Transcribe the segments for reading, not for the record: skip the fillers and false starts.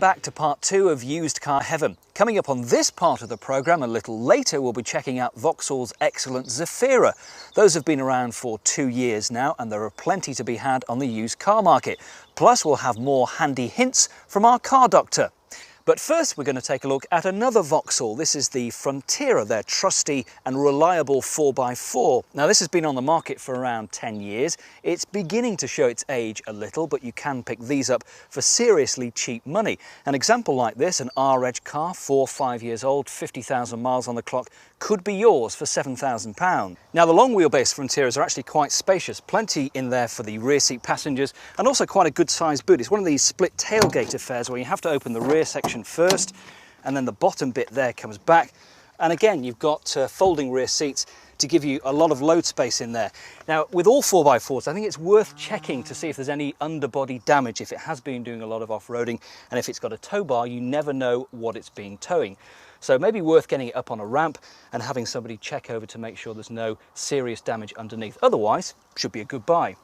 Back to part 2 of Used Car Heaven. Coming up on this part of the programme a little later, we'll be checking out Vauxhall's excellent Zafira. Those have been around for 2 years now, and there are plenty to be had on the used car market. Plus we'll have more handy hints from our car doctor. But first we're going to take a look at another Vauxhall. This is the Frontera, their trusty and reliable 4x4. Now this has been on the market for around 10 years. It's beginning to show its age a little, but you can pick these up for seriously cheap money. An example like this, an R-Edge car, 4 or 5 years old, 50,000 miles on the clock, could be yours for £7,000. Now the long wheelbase Fronteras are actually quite spacious, plenty in there for the rear seat passengers, and also quite a good sized boot. It's one of these split tailgate affairs where you have to open the rear section first, and then the bottom bit there comes back, and again you've got folding rear seats to give you a lot of load space in there. Now with all 4x4s I think it's worth checking to see if there's any underbody damage, if it has been doing a lot of off-roading, and if it's got a tow bar you never know what it's been towing. So maybe worth getting it up on a ramp and having somebody check over to make sure there's no serious damage underneath. Otherwise, should be a good buy.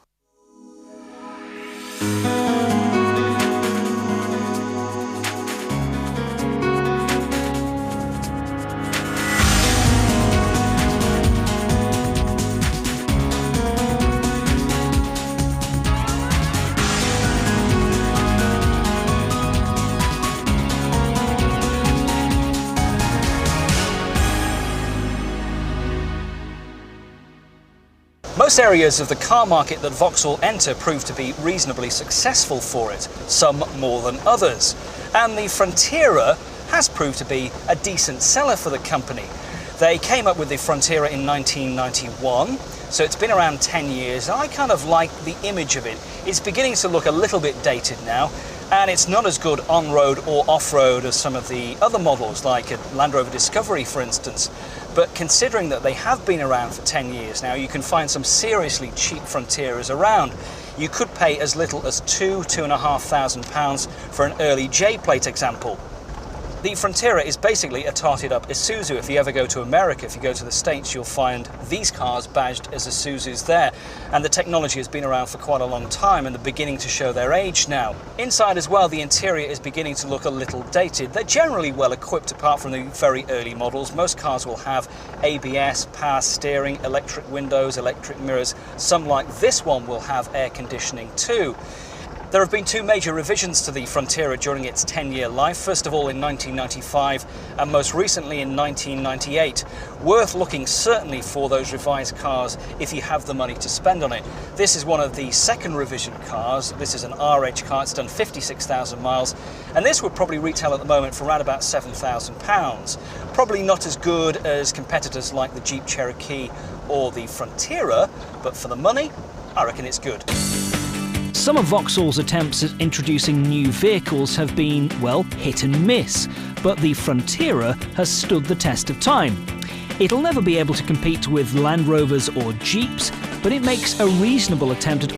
Most areas of the car market that Vauxhall enter prove to be reasonably successful for it, some more than others. And the Frontera has proved to be a decent seller for the company. They came up with the Frontera in 1991, so it's been around 10 years, and I kind of like the image of it. It's beginning to look a little bit dated now, and it's not as good on-road or off-road as some of the other models, like a Land Rover Discovery, for instance. But considering that they have been around for 10 years now, you can find some seriously cheap Fronteras around. You could pay as little as £2,500 for an early J-plate example. The Frontera is basically a tarted up Isuzu. If you ever go to America, if you go to the States, you'll find these cars badged as Isuzus there. And the technology has been around for quite a long time and they're beginning to show their age now. Inside as well, the interior is beginning to look a little dated. They're generally well equipped apart from the very early models. Most cars will have ABS, power steering, electric windows, electric mirrors. Some like this one will have air conditioning too. There have been 2 major revisions to the Frontera during its 10-year life, first of all in 1995 and most recently in 1998. Worth looking certainly for those revised cars if you have the money to spend on it. This is one of the second revision cars. This is an R-Edge car, it's done 56,000 miles, and this would probably retail at the moment for around about £7,000. Probably not as good as competitors like the Jeep Cherokee or the Frontera, but for the money, I reckon it's good. Some of Vauxhall's attempts at introducing new vehicles have been, well, hit and miss, but the Frontera has stood the test of time. It'll never be able to compete with Land Rovers or Jeeps, but it makes a reasonable attempt at